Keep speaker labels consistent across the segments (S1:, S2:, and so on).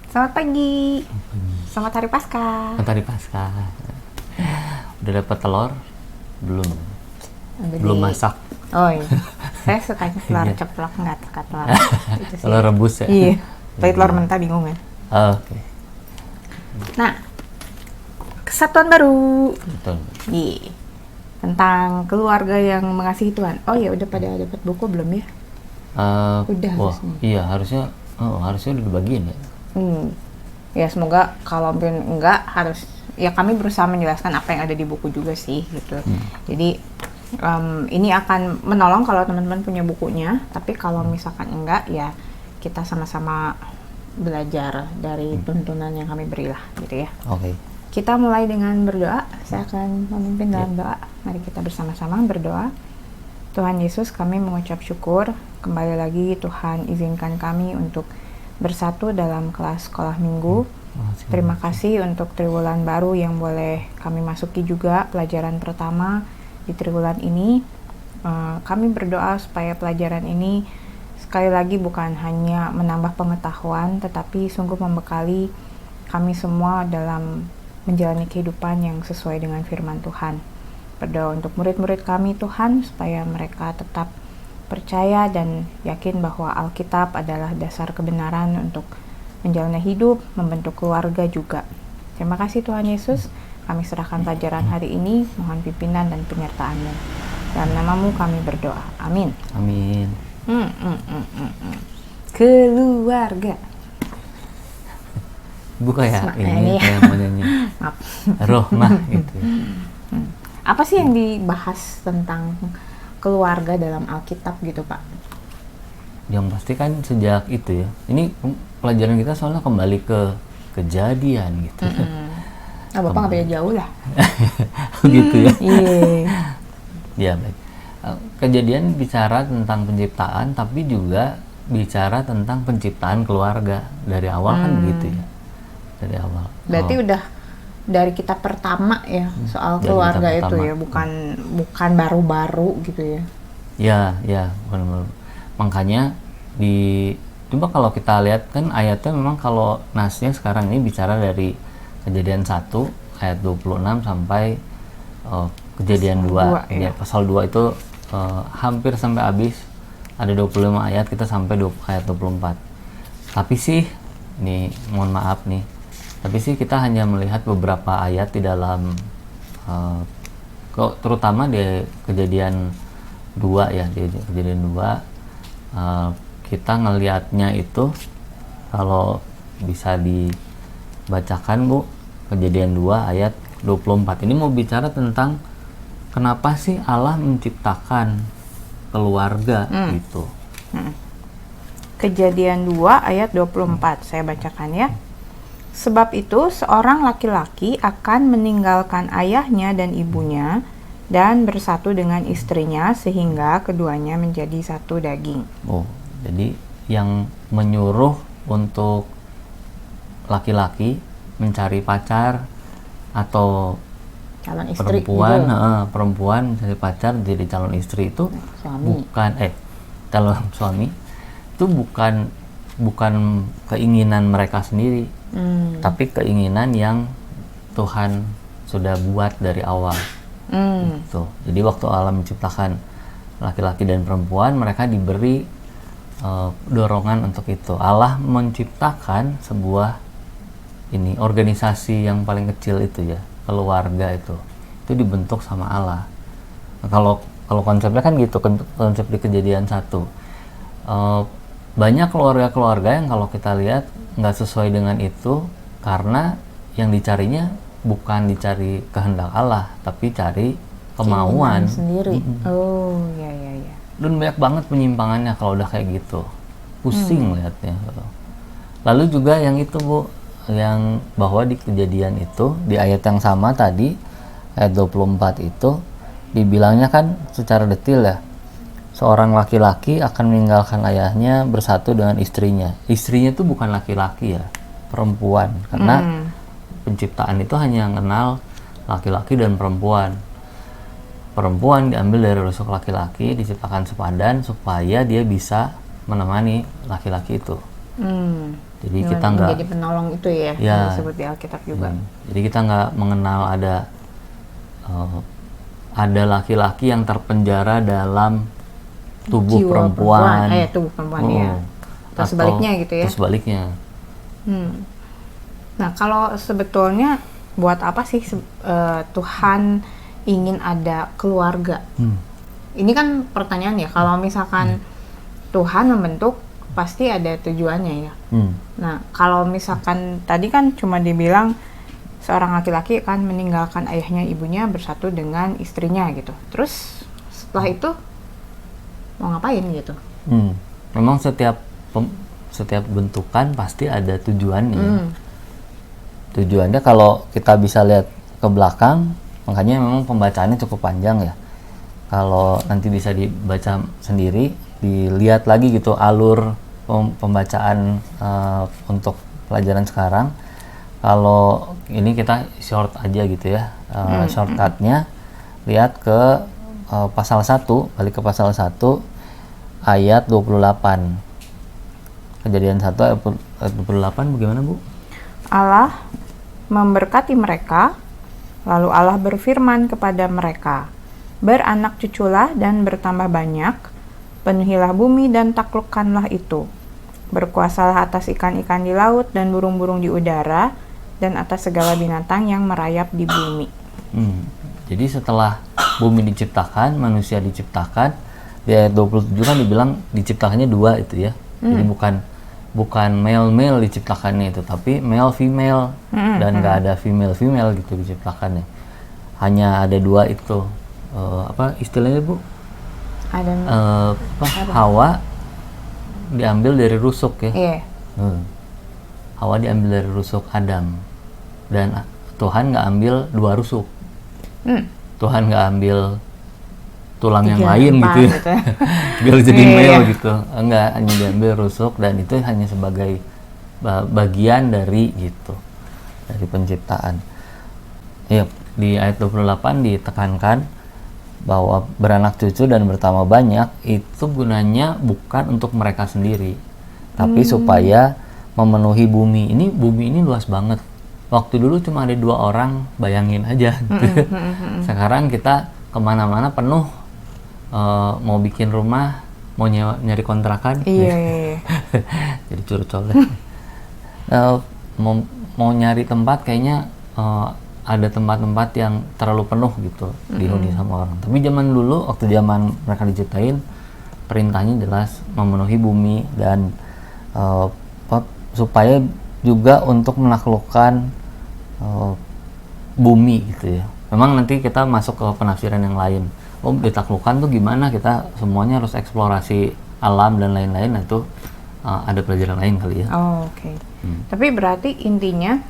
S1: Selamat pagi. Selamat Hari Paskah.
S2: Selamat Hari Paskah. Udah dapat telur? Belum.
S1: Udah
S2: Belum masak.
S1: Oh iya. Saya sukanya telur
S2: Iya.
S1: ceplok, nggak suka telur. Itu sih.
S2: Telur rebus ya?
S1: Iya. Tapi telur mentah bingung kan.
S2: Oke.
S1: Nah, kesatuan baru.
S2: Betul.
S1: Iya. Tentang keluarga yang mengasihi Tuhan. Oh ya, udah pada dapat buku belum ya? Udah
S2: Wah,
S1: harusnya.
S2: iya harusnya udah dibagiin ya.
S1: Ya semoga kalaupun enggak harus ya kami berusaha menjelaskan apa yang ada di buku juga sih gitu. Jadi ini akan menolong kalau teman-teman punya bukunya, tapi kalau misalkan enggak ya kita sama-sama belajar dari tuntunan yang kami berilah gitu ya.
S2: Oke.
S1: Kita mulai dengan berdoa. Saya akan memimpin dalam doa. Mari kita bersama-sama berdoa. Tuhan Yesus, kami mengucap syukur. Kembali lagi Tuhan izinkan kami untuk bersatu dalam kelas sekolah minggu. Terima kasih untuk triwulan baru yang boleh kami masuki juga, pelajaran pertama di triwulan ini. Kami berdoa supaya pelajaran ini sekali lagi bukan hanya menambah pengetahuan, tetapi sungguh membekali kami semua dalam menjalani kehidupan yang sesuai dengan firman Tuhan. Berdoa untuk murid-murid kami Tuhan, supaya mereka tetap percaya dan yakin bahwa Alkitab adalah dasar kebenaran untuk menjalani hidup, membentuk keluarga juga. Terima kasih Tuhan Yesus, kami serahkan pelajaran hari ini, mohon pimpinan dan penyertaan-Mu. Dalam nama-Mu kami berdoa. Amin.
S2: Amin.
S1: Keluarga.
S2: Buka ya ini
S1: Iya.
S2: kayak mau nyanyi.
S1: Maaf.
S2: Rohmah gitu.
S1: Apa sih yang dibahas tentang keluarga dalam Alkitab gitu Pak?
S2: Yang pasti kan sejak itu ya. Ini pelajaran kita soalnya kembali ke kejadian gitu.
S1: Bapak nggak beda jauh lah.
S2: Gitu ya.
S1: Iya.
S2: Ya baik. Kejadian bicara tentang penciptaan, tapi juga bicara tentang penciptaan keluarga dari awal kan begitu ya. Dari awal.
S1: Berarti udah dari kitab pertama ya soal
S2: Dari
S1: keluarga
S2: kitab
S1: itu
S2: pertama.
S1: ya, bukan baru-baru gitu ya.
S2: Ya, bukan baru. Makanya coba kalau kita lihat kan ayatnya memang kalau nasnya sekarang ini bicara dari Kejadian 1 ayat 26 sampai Kejadian 2
S1: ya.
S2: ya. Pasal 2 itu hampir sampai habis, ada 25 ayat, kita sampai ayat 24. Tapi sih ini mohon maaf nih, tapi sih kita hanya melihat beberapa ayat di dalam terutama di Kejadian 2 ya, di Kejadian 2 kita ngelihatnya itu kalau bisa dibacakan Bu, Kejadian 2 ayat 24 ini mau bicara tentang kenapa sih Allah menciptakan keluarga gitu.
S1: Kejadian 2 ayat 24 saya bacakan ya. Sebab itu seorang laki-laki akan meninggalkan ayahnya dan ibunya dan bersatu dengan istrinya sehingga keduanya menjadi satu daging.
S2: Oh, jadi yang menyuruh untuk laki-laki mencari pacar atau
S1: Calon istri
S2: perempuan
S1: gitu.
S2: perempuan mencari pacar jadi calon istri itu
S1: Suami.
S2: calon suami itu bukan keinginan mereka sendiri, tapi keinginan yang Tuhan sudah buat dari awal. Gitu. Jadi waktu Allah menciptakan laki-laki dan perempuan, mereka diberi dorongan untuk itu. Allah menciptakan sebuah organisasi yang paling kecil itu ya, keluarga itu dibentuk sama Allah. Nah, kalau konsepnya kan gitu, konsep di Kejadian 1. Banyak keluarga-keluarga yang kalau kita lihat nggak sesuai dengan itu, karena yang dicarinya bukan dicari kehendak Allah, tapi cari kemauan
S1: sendiri. Oh, ya.
S2: Dan banyak banget penyimpangannya kalau udah kayak gitu. Pusing lihatnya. Lalu juga yang itu Bu, yang bahwa di Kejadian itu, di ayat yang sama tadi, ayat 24 itu, dibilangnya kan secara detail ya, seorang laki-laki akan meninggalkan ayahnya bersatu dengan istrinya. Istrinya itu bukan laki-laki ya, perempuan. Karena penciptaan itu hanya kenal laki-laki dan perempuan. Perempuan diambil dari rusuk laki-laki, diciptakan sepadan supaya dia bisa menemani laki-laki itu. Jadi kita nggak
S1: menjadi penolong itu ya, yang disebut di Alkitab juga.
S2: Jadi kita nggak mengenal ada laki-laki yang terpenjara dalam tubuh
S1: Jiwa
S2: perempuan.
S1: tubuh perempuan ya. Atau sebaliknya gitu ya.
S2: Atau sebaliknya.
S1: Nah, kalau sebetulnya buat apa sih Tuhan ingin ada keluarga? Ini kan pertanyaan ya. Kalau misalkan Tuhan membentuk, pasti ada tujuannya ya. Nah, kalau misalkan tadi kan cuma dibilang seorang laki-laki akan meninggalkan ayahnya ibunya bersatu dengan istrinya gitu. Terus setelah itu mau ngapain gitu?
S2: Memang setiap bentukan pasti ada tujuannya. Tujuannya kalau kita bisa lihat ke belakang, makanya memang pembacaannya cukup panjang ya. Kalau nanti bisa dibaca sendiri, dilihat lagi gitu alur pembacaan untuk pelajaran sekarang. Kalau ini kita short aja gitu ya, shortcutnya lihat ke pasal 1, balik ke pasal 1 ayat 28. Kejadian 1 ayat 28 bagaimana Bu?
S1: Allah memberkati mereka, lalu Allah berfirman kepada mereka, beranak cuculah dan bertambah banyak, penuhilah bumi dan taklukkanlah itu. Berkuasalah atas ikan-ikan di laut dan burung-burung di udara, dan atas segala binatang yang merayap di bumi.
S2: Jadi setelah bumi diciptakan, manusia diciptakan, di ayat 27 kan dibilang diciptakannya 2 itu ya. Jadi bukan male diciptakannya itu, tapi male female, dan nggak ada female gitu diciptakannya. Hanya ada 2 itu. Apa istilahnya Bu?
S1: Ada
S2: Hawa diambil dari rusuk ya.
S1: Iya.
S2: Hawa diambil dari rusuk Adam, dan Tuhan nggak ambil 2 rusuk. Tuhan nggak ambil tulang yang lain gitu ya. Biar jadi male gitu. Enggak, hanya diambil rusuk, dan itu hanya sebagai bagian dari gitu, dari penciptaan. Ya, di ayat 28 ditekankan bahwa beranak cucu dan bertambah banyak itu gunanya bukan untuk mereka sendiri, tapi supaya memenuhi bumi. Bumi ini luas banget. Waktu dulu cuma ada 2 orang, bayangin aja. Sekarang kita kemana-mana penuh. Mau bikin rumah, mau nyari kontrakan,
S1: iya.
S2: Jadi curcol. Mau nyari tempat kayaknya ada tempat-tempat yang terlalu penuh gitu, dihuni sama orang. Tapi zaman dulu, waktu zaman mereka diciptain, perintahnya jelas memenuhi bumi, dan supaya juga untuk menaklukkan bumi gitu ya. Memang nanti kita masuk ke penafsiran yang lain. Ditaklukkan tuh gimana, kita semuanya harus eksplorasi alam dan lain-lain. Nah, itu ada pelajaran lain kali ya.
S1: Oke. Tapi berarti intinya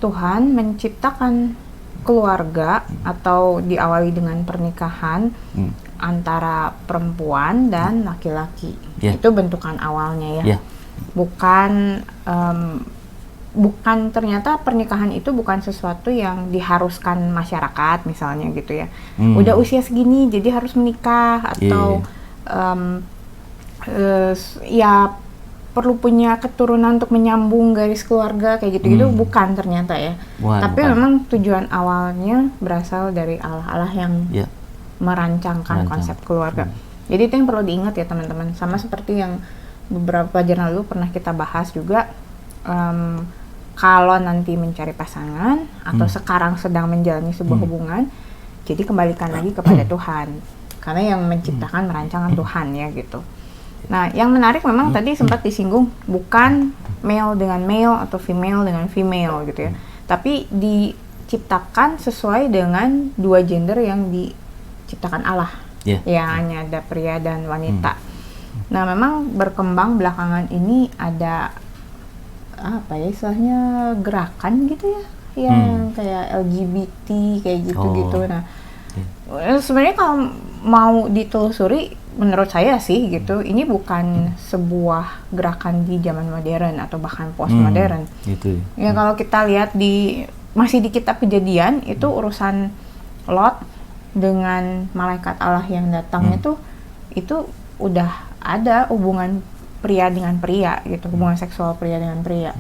S1: Tuhan menciptakan keluarga atau diawali dengan pernikahan antara perempuan dan laki-laki. Itu bentukan awalnya ya. Bukan ternyata pernikahan itu bukan sesuatu yang diharuskan masyarakat misalnya gitu ya. Udah usia segini jadi harus menikah, atau ya perlu punya keturunan untuk menyambung garis keluarga kayak gitu-gitu. Bukan ternyata ya. Tapi memang tujuan awalnya berasal dari Allah yang merancangkan konsep keluarga. Jadi itu yang perlu diingat ya teman-teman. Sama seperti yang beberapa pelajaran lalu pernah kita bahas juga. Kalau nanti mencari pasangan atau sekarang sedang menjalani sebuah hubungan, jadi kembalikan lagi kepada Tuhan, karena yang menciptakan, merancangkan Tuhan ya gitu. Nah, yang menarik memang tadi sempat disinggung, bukan male dengan male atau female dengan female gitu ya, tapi diciptakan sesuai dengan 2 gender yang diciptakan Allah, yang hanya ada pria dan wanita. Nah, memang berkembang belakangan ini ada apa ya istilahnya, gerakan gitu ya, yang kayak LGBT kayak gitu-gitu. Nah, sebenarnya kalau mau ditelusuri, menurut saya sih gitu, ini bukan sebuah gerakan di zaman modern atau bahkan postmodern.
S2: Gitu.
S1: Ya kalau kita lihat masih di kitab Kejadian, itu urusan Lot dengan malaikat Allah yang datang itu udah ada hubungan pria dengan pria gitu, hubungan seksual pria dengan pria.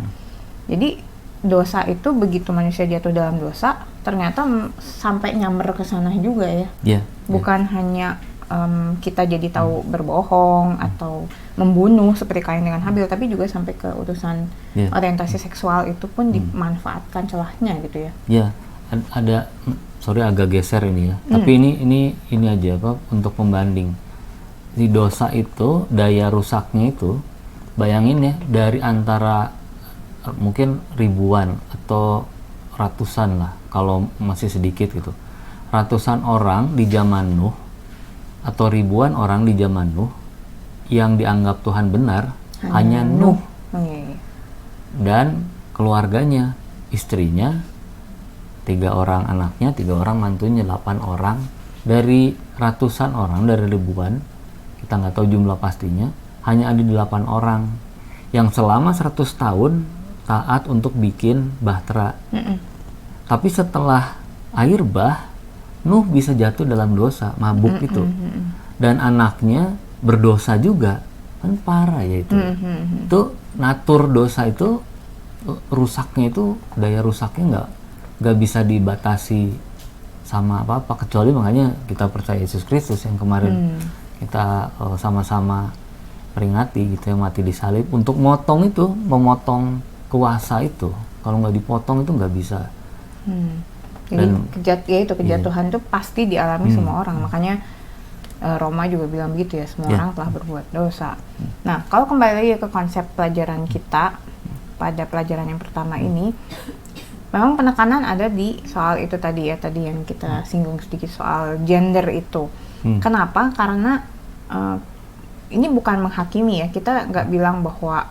S1: Jadi dosa itu begitu manusia jatuh dalam dosa, ternyata sampai nyamber ke sana juga ya. Bukan hanya kita jadi tahu berbohong atau membunuh seperti Kain dengan Habil, tapi juga sampai ke urusan orientasi seksual itu pun dimanfaatkan celahnya gitu ya.
S2: Ya, ada, sorry agak geser ini ya. Tapi ini aja apa untuk pembanding. Di dosa itu daya rusaknya itu, bayangin ya, dari antara mungkin ribuan atau ratusan lah kalau masih sedikit gitu. Ratusan orang di zaman Nuh atau ribuan orang di zaman Nuh yang dianggap Tuhan benar hanya Nuh. Dan keluarganya, istrinya, 3 orang anaknya, 3 orang mantunya, 8 orang. Dari ratusan orang, dari ribuan, kita nggak tahu jumlah pastinya, hanya ada 8 orang yang selama 100 tahun taat untuk bikin bahtera. Tapi setelah air bah, Nuh bisa jatuh dalam dosa, mabuk itu. Dan anaknya berdosa juga, kan parah ya itu. Itu natur dosa itu, rusaknya itu, daya rusaknya nggak bisa dibatasi sama apa-apa, kecuali makanya kita percaya Yesus Kristus yang kemarin kita sama-sama peringati gitu ya, mati di salib untuk memotong kuasa itu. Kalau nggak dipotong itu nggak bisa.
S1: Jadi kejatuhan itu pasti dialami semua orang, makanya Roma juga bilang begitu ya, semua orang telah berbuat dosa. Nah, kalau kembali lagi ke konsep pelajaran kita pada pelajaran yang pertama ini, memang penekanan ada di soal itu tadi ya, tadi yang kita singgung sedikit soal gender itu. Kenapa? Karena ini bukan menghakimi ya, kita nggak bilang bahwa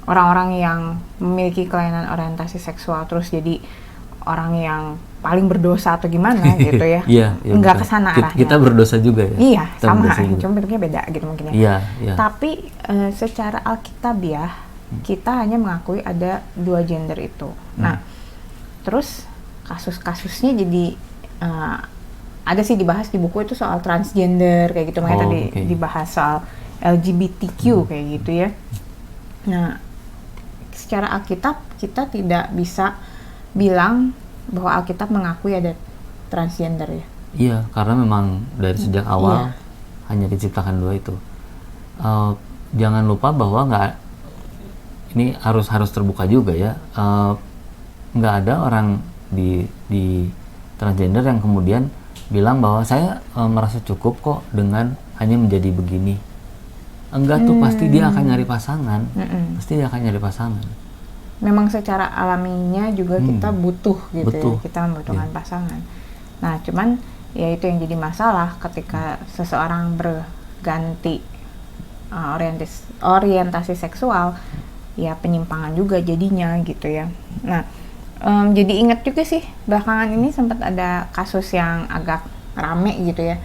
S1: orang-orang yang memiliki kelainan orientasi seksual terus jadi orang yang paling berdosa atau gimana gitu ya. Enggak kesana arahnya.
S2: Kita berdosa juga ya.
S1: Iya, sama, cuma bentuknya beda gitu mungkin ya.
S2: Iya.
S1: Tapi secara alkitabiah kita hanya mengakui ada 2 gender itu. Nah, terus kasus-kasusnya jadi ada sih dibahas di buku itu soal transgender kayak gitu, makanya tadi dibahas soal LGBTQ kayak gitu ya. Nah, secara Alkitab kita tidak bisa bilang bahwa Alkitab mengakui ada transgender ya.
S2: Iya, karena memang dari sejak awal hanya diciptakan 2 itu. Jangan lupa bahwa ini harus terbuka juga ya. Nggak ada orang di transgender yang kemudian bilang bahwa saya merasa cukup kok dengan hanya menjadi begini. Enggak tuh, pasti dia akan nyari pasangan. Pasti dia akan nyari pasangan.
S1: Memang secara alaminya juga kita butuh gitu ya, kita membutuhkan pasangan. Nah, cuman ya itu yang jadi masalah ketika seseorang berganti orientasi seksual, ya penyimpangan juga jadinya gitu ya. Nah, jadi ingat juga sih belakangan ini sempat ada kasus yang agak rame gitu ya,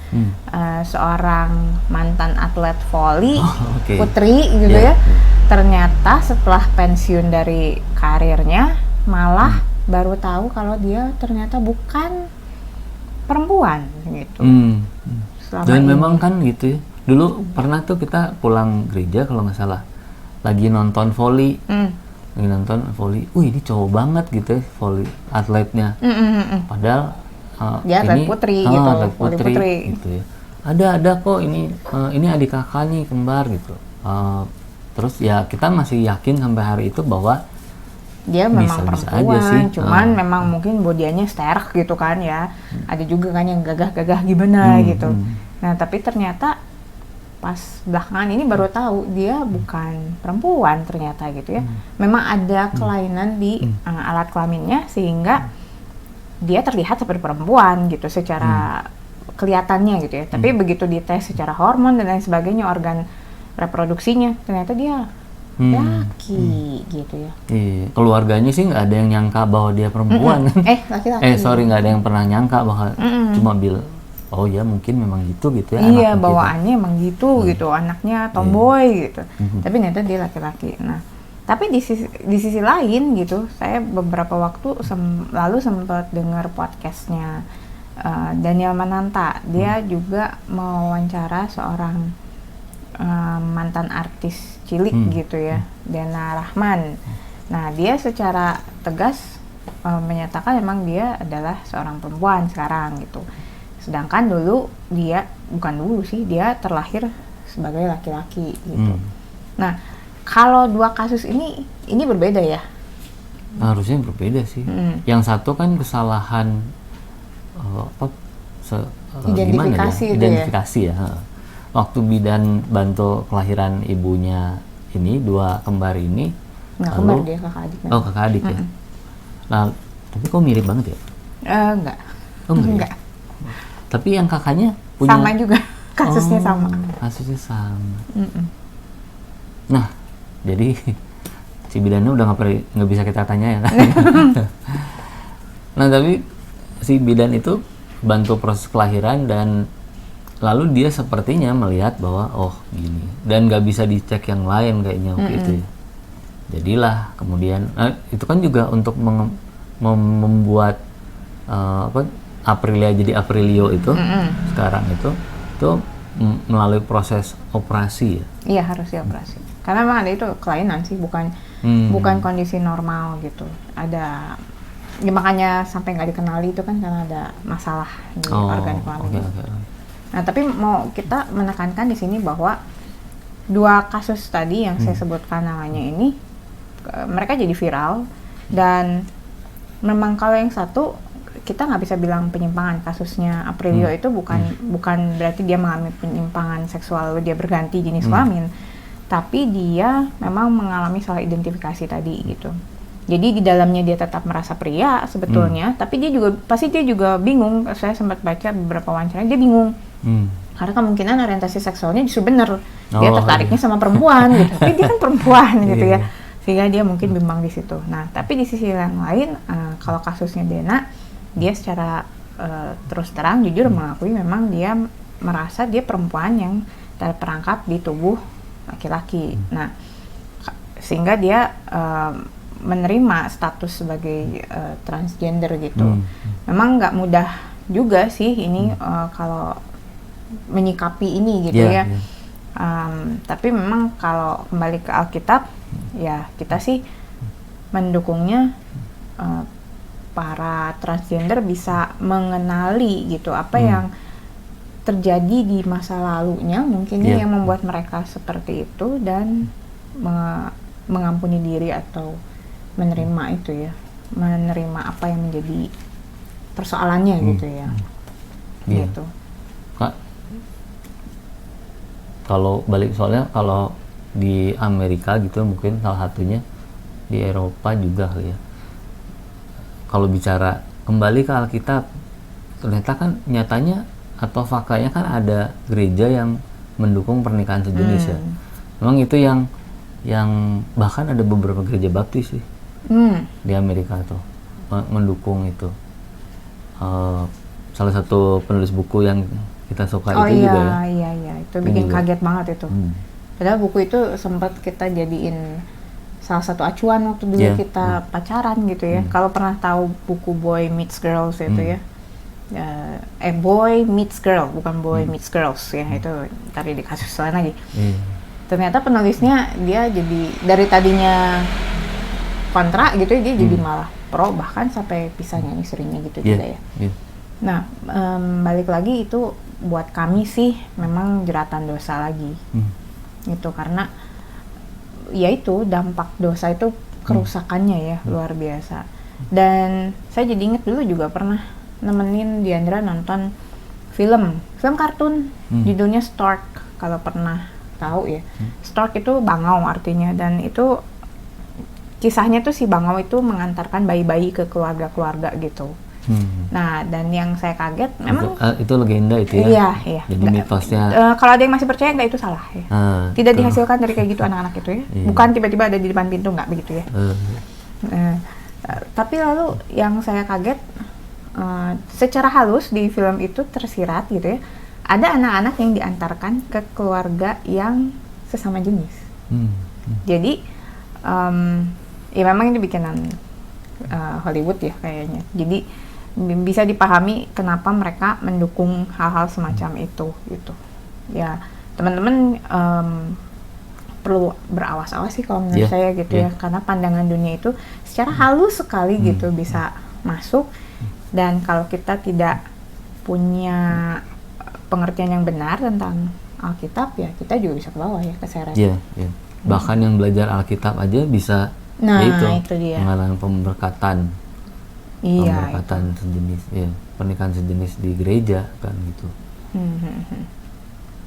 S1: seorang mantan atlet voli putri gitu ya, ternyata setelah pensiun dari karirnya malah baru tahu kalau dia ternyata bukan perempuan gitu.
S2: Dan memang kan gitu ya, dulu pernah tuh kita pulang gereja kalau nggak salah lagi nonton voli, ini cowok banget gitu ya voli atletnya, padahal
S1: dia atlet putri gitu,
S2: atlet putri gitu ya. Ada kok ini adik kakak nih, kembar gitu. Terus ya kita masih yakin sampai hari itu bahwa
S1: dia memang perempuan, aja sih. Cuman memang mungkin bodianya sterk gitu kan ya. Ada juga kan yang gagah-gagah gimana gitu. Nah, tapi ternyata pas belakangan ini baru tahu dia bukan perempuan ternyata gitu ya. Memang ada kelainan di alat kelaminnya sehingga dia terlihat seperti perempuan gitu secara kelihatannya gitu ya. Tapi begitu dites secara hormon dan lain sebagainya, organ reproduksinya, ternyata dia laki gitu ya.
S2: Keluarganya sih nggak ada yang nyangka bahwa dia perempuan.
S1: Laki-laki.
S2: Nggak ada yang pernah nyangka bahwa cuma oh ya mungkin memang gitu ya.
S1: Iya, bawaannya gitu. Emang gitu, anaknya tomboy gitu. Tapi ternyata dia laki-laki. Nah, tapi di sisi lain gitu, saya beberapa waktu lalu sempat dengar podcastnya Daniel Mananta. Dia juga mewawancara seorang mantan artis cilik gitu ya, Dena Rahman. Nah, dia secara tegas menyatakan memang dia adalah seorang perempuan sekarang gitu. Sedangkan dulu dia, bukan dulu sih, dia terlahir sebagai laki-laki gitu. Nah, kalau dua kasus ini berbeda ya?
S2: Harusnya berbeda sih. Yang satu kan kesalahan
S1: identifikasi itu
S2: identifikasi ya. Waktu bidan bantu kelahiran ibunya ini, dua kembar ini.
S1: Nggak kembar, dia kakak adik.
S2: Oh, kakak adik ya. Nah, tapi kok mirip banget ya?
S1: Enggak.
S2: Oh, enggak. Tapi yang kakaknya punya
S1: sama juga, kasusnya sama.
S2: Kasusnya sama. Nah, jadi si bidannya udah nggak bisa kita tanya ya. Nah, tapi si bidan itu bantu proses kelahiran dan lalu dia sepertinya melihat bahwa oh gini, dan nggak bisa dicek yang lain kayaknya waktu itu ya. Jadilah kemudian itu kan juga untuk membuat Aprilia jadi Aprilio itu sekarang itu melalui proses operasi ya.
S1: Iya, harus dioperasi. Karena memang ada itu kelainan sih, bukan kondisi normal gitu. Ada ya, makanya sampai nggak dikenali itu kan karena ada masalah di organ kelamin.
S2: Okay.
S1: Nah, tapi mau kita menekankan di sini bahwa dua kasus tadi yang saya sebutkan namanya ini, mereka jadi viral, dan memang kalau yang satu kita nggak bisa bilang penyimpangan. Kasusnya Aprilio itu bukan berarti dia mengalami penyimpangan seksual lalu dia berganti jenis kelamin, tapi dia memang mengalami salah identifikasi tadi gitu. Jadi di dalamnya dia tetap merasa pria sebetulnya, tapi dia juga bingung. Saya sempat baca beberapa wawancara, dia bingung. Karena kemungkinan orientasi seksualnya justru benar. Dia tertariknya sama perempuan gitu. Tapi dia kan perempuan gitu ya. Sehingga dia mungkin bimbang di situ. Nah, tapi di sisi yang lain, kalau kasusnya Dena, dia secara terus terang jujur mengakui memang dia merasa dia perempuan yang terperangkap di tubuh laki-laki. Nah, sehingga dia menerima status sebagai transgender gitu. Memang nggak mudah juga sih ini kalau menyikapi ini gitu ya. Tapi memang kalau kembali ke Alkitab, ya kita sih mendukungnya para transgender bisa mengenali gitu apa yang terjadi di masa lalunya mungkin yang membuat mereka seperti itu, dan mengampuni diri atau menerima itu ya, menerima apa yang menjadi persoalannya gitu ya. Gitu.
S2: Kak, kalau balik soalnya kalau di Amerika gitu mungkin salah satunya, di Eropa juga ya. Kalau bicara kembali ke Alkitab, ternyata kan nyatanya atau faktanya kan ada gereja yang mendukung pernikahan sejenis ya. Memang itu yang bahkan ada beberapa gereja baptis sih di Amerika tuh mendukung itu. Salah satu penulis buku yang kita suka itu juga ya.
S1: Iya, itu bikin kaget banget itu. Padahal buku itu sempat kita jadiin salah satu acuan waktu dulu kita pacaran gitu ya. Kalau pernah tahu buku Boy Meets Girls itu ya. Boy Meets Girl, bukan Boy Meets Girls ya. Itu tadi di kasus lain lagi. Ternyata penulisnya dia jadi dari tadinya kontra gitu ya, dia jadi malah pro, bahkan sampai pisah nyanyi istrinya gitu juga ya. Nah, balik lagi itu buat kami sih memang jeratan dosa lagi. Gitu, karena ya itu dampak dosa itu kerusakannya ya luar biasa. Dan saya jadi inget dulu juga pernah nemenin Diandra nonton film kartun judulnya Stork, kalau pernah tahu ya. Stork itu bangau artinya, dan itu kisahnya tuh si bangau itu mengantarkan bayi-bayi ke keluarga-keluarga gitu. Nah, dan yang saya kaget memang
S2: itu legenda itu ya.
S1: Iya.
S2: Jadi mitosnya.
S1: Kalau ada yang masih percaya nggak itu salah ya. Tidak dihasilkan dari kayak gitu anak-anak itu ya. Bukan tiba-tiba ada di depan pintu, nggak begitu ya. Tapi lalu yang saya kaget, secara halus di film itu tersirat gitu ya. Ada anak-anak yang diantarkan ke keluarga yang sesama jenis. Jadi ya memang ini bikinan Hollywood ya kayaknya. Jadi bisa dipahami kenapa mereka mendukung hal-hal semacam itu gitu. Ya, teman-teman perlu berawas-awas sih kalau menurut saya gitu ya, karena pandangan dunia itu secara halus sekali gitu bisa masuk, dan kalau kita tidak punya pengertian yang benar tentang Alkitab ya kita juga bisa ke bawah ya, keseret.
S2: Bahkan yang belajar Alkitab aja bisa
S1: itu dia.
S2: mengalami pemberkatan sejenis, pernikahan sejenis di gereja kan gitu.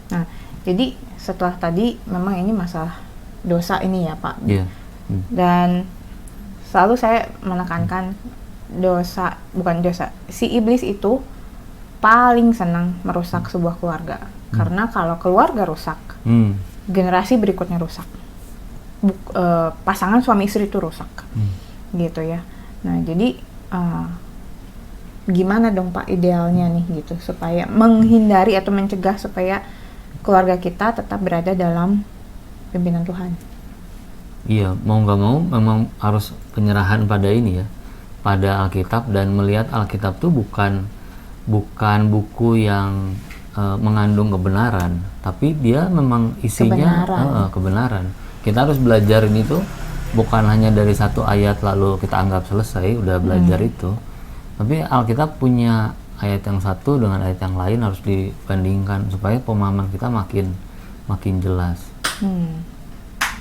S1: Nah, jadi setelah tadi memang ini masalah dosa ini ya Pak. Dan selalu saya menekankan bukan dosa. Si iblis itu paling senang merusak sebuah keluarga. Karena kalau keluarga rusak, generasi berikutnya rusak. Pasangan suami istri itu rusak. Gitu ya. Nah, jadi gimana dong Pak idealnya nih gitu supaya menghindari atau mencegah supaya keluarga kita tetap berada dalam pimpinan Tuhan.
S2: Iya, mau nggak mau memang harus penyerahan pada ini ya, pada Alkitab, dan melihat Alkitab tuh bukan buku yang mengandung kebenaran, tapi dia memang isinya kebenaran. Kita harus belajar ini tuh bukan hanya dari satu ayat lalu kita anggap selesai udah belajar itu, tapi Alkitab punya ayat yang satu dengan ayat yang lain harus dibandingkan supaya pemahaman kita makin jelas.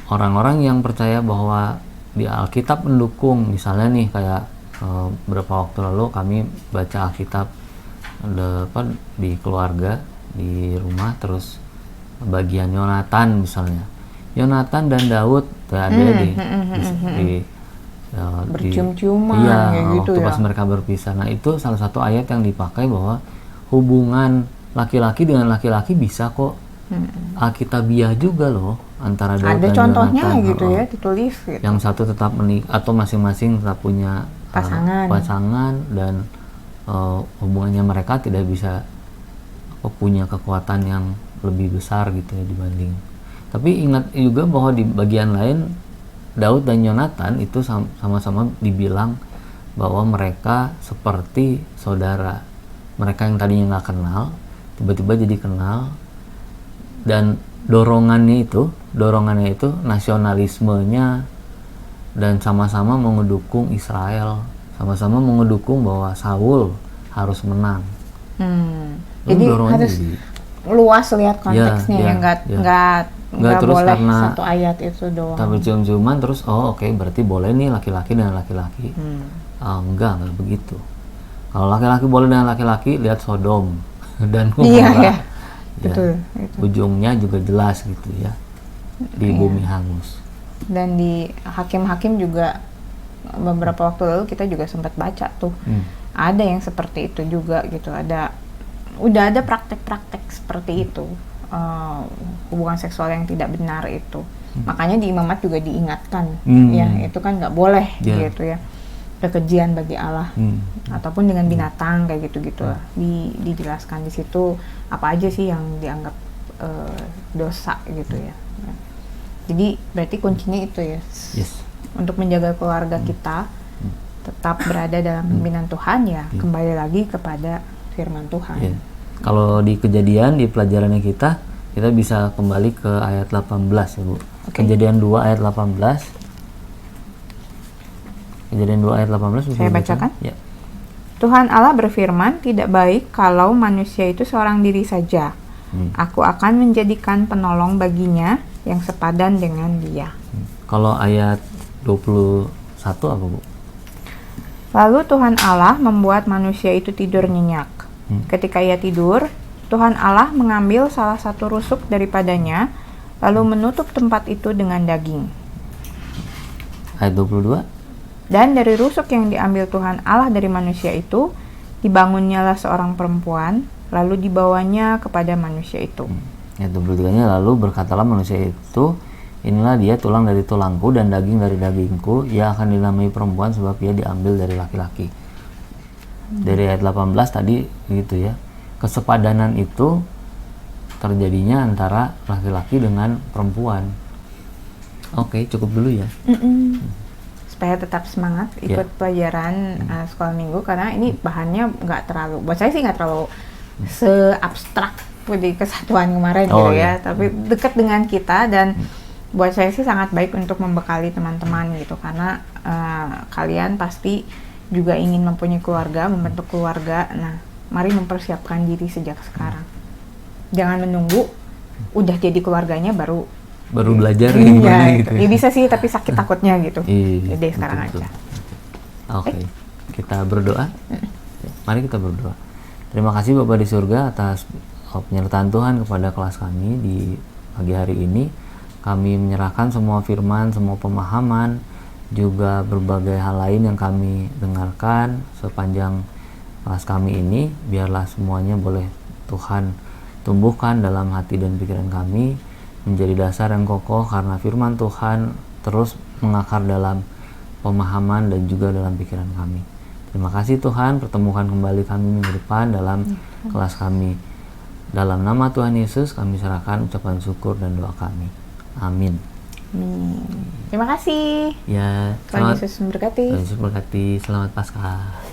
S2: Orang-orang yang percaya bahwa di Alkitab mendukung, misalnya nih kayak beberapa waktu lalu kami baca Alkitab di keluarga, di rumah, terus bagian Yonatan misalnya. Yonatan dan Daud ada
S1: bercium-ciuman
S2: gitu waktu pas mereka berpisah. Nah, itu salah satu ayat yang dipakai bahwa hubungan laki-laki dengan laki-laki bisa kok alkitabiah juga loh antara Daud dan
S1: contohnya
S2: Yonatan.
S1: Gitu ya, ditulis gitu.
S2: Yang satu tetap atau masing-masing tetap punya pasangan dan hubungannya mereka tidak bisa punya kekuatan yang lebih besar gitu ya dibanding. Tapi ingat juga bahwa di bagian lain Daud dan Yonatan itu sama-sama dibilang bahwa mereka seperti saudara. Mereka yang tadinya nggak kenal, tiba-tiba jadi kenal, dan dorongannya itu nasionalismenya, dan sama-sama mengedukung Israel, sama-sama mengedukung bahwa Saul harus menang.
S1: Jadi harus luas lihat konteksnya, nggak terus boleh karena satu ayat itu doang.
S2: Tapi cium-ciuman terus oke, berarti boleh nih laki-laki dengan laki-laki. Enggak begitu. Kalau laki-laki boleh dengan laki-laki, lihat Sodom dan Gomora.
S1: Betul.
S2: Ujungnya juga jelas gitu ya, di bumi hangus.
S1: Dan di Hakim-Hakim juga beberapa waktu lalu kita juga sempat baca tuh, ada yang seperti itu juga gitu. Udah ada praktek-praktek seperti itu. Hubungan seksual yang tidak benar itu, makanya di imamat juga diingatkan ya, itu kan nggak boleh gitu ya, kekejian bagi Allah, ataupun dengan binatang kayak gitu-gitu lah. Dijelaskan di situ apa aja sih yang dianggap dosa gitu ya. Jadi berarti kuncinya itu ya, untuk menjaga keluarga kita tetap berada dalam pimpinan Tuhan ya, kembali lagi kepada firman Tuhan.
S2: Kalau di Kejadian, di pelajarannya kita bisa kembali ke ayat 18 ya Bu. Kejadian 2 ayat 18. Kejadian 2 ayat 18
S1: saya bacakan?
S2: Ya.
S1: Tuhan Allah berfirman, tidak baik kalau manusia itu seorang diri saja. Aku akan menjadikan penolong baginya yang sepadan dengan dia.
S2: Kalau ayat 21 apa Bu?
S1: Lalu Tuhan Allah membuat manusia itu tidur nyenyak. Ketika ia tidur, Tuhan Allah mengambil salah satu rusuk daripadanya, lalu menutup tempat itu dengan daging.
S2: Ayat 22.
S1: Dan dari rusuk yang diambil Tuhan Allah dari manusia itu, dibangunnyalah seorang perempuan, lalu dibawanya kepada manusia itu.
S2: Ayat 23-nya, lalu berkatalah manusia itu, inilah dia tulang dari tulangku dan daging dari dagingku, ia akan dinamai perempuan sebab ia diambil dari laki-laki. Dari ayat 18 tadi gitu ya, kesepadanan itu terjadinya antara laki-laki dengan perempuan. Oke, cukup dulu ya.
S1: Supaya tetap semangat ikut pelajaran sekolah minggu, karena ini bahannya nggak terlalu, buat saya sih nggak terlalu seabstrak di kesatuan kemarin
S2: Oh,
S1: gitu
S2: iya.
S1: ya, tapi dekat dengan kita. Dan buat saya sih sangat baik untuk membekali teman-teman gitu, karena kalian pasti juga ingin mempunyai keluarga, membentuk keluarga. Nah, mari mempersiapkan diri sejak sekarang. Jangan menunggu udah jadi keluarganya baru
S2: belajar
S1: iya,
S2: gimana
S1: gitu.
S2: gitu ya.
S1: Ya bisa sih, tapi sakit takutnya gitu.
S2: Iya,
S1: Jadi sekarang
S2: betul.
S1: aja.
S2: Oke, kita berdoa. Mari kita berdoa. Terima kasih Bapak di surga atas penyertaan Tuhan kepada kelas kami di pagi hari ini. Kami menyerahkan semua firman, semua pemahaman, juga berbagai hal lain yang kami dengarkan sepanjang kelas kami ini. Biarlah semuanya boleh Tuhan tumbuhkan dalam hati dan pikiran kami, menjadi dasar yang kokoh karena firman Tuhan terus mengakar dalam pemahaman dan juga dalam pikiran kami. Terima kasih Tuhan, pertemukan kembali kami minggu depan dalam kelas kami. Dalam nama Tuhan Yesus kami serahkan ucapan syukur dan doa kami. Amin.
S1: Terima kasih.
S2: Ya,
S1: Tuhan Yesus memberkati.
S2: Tuhan Yesus memberkati. Selamat Paskah.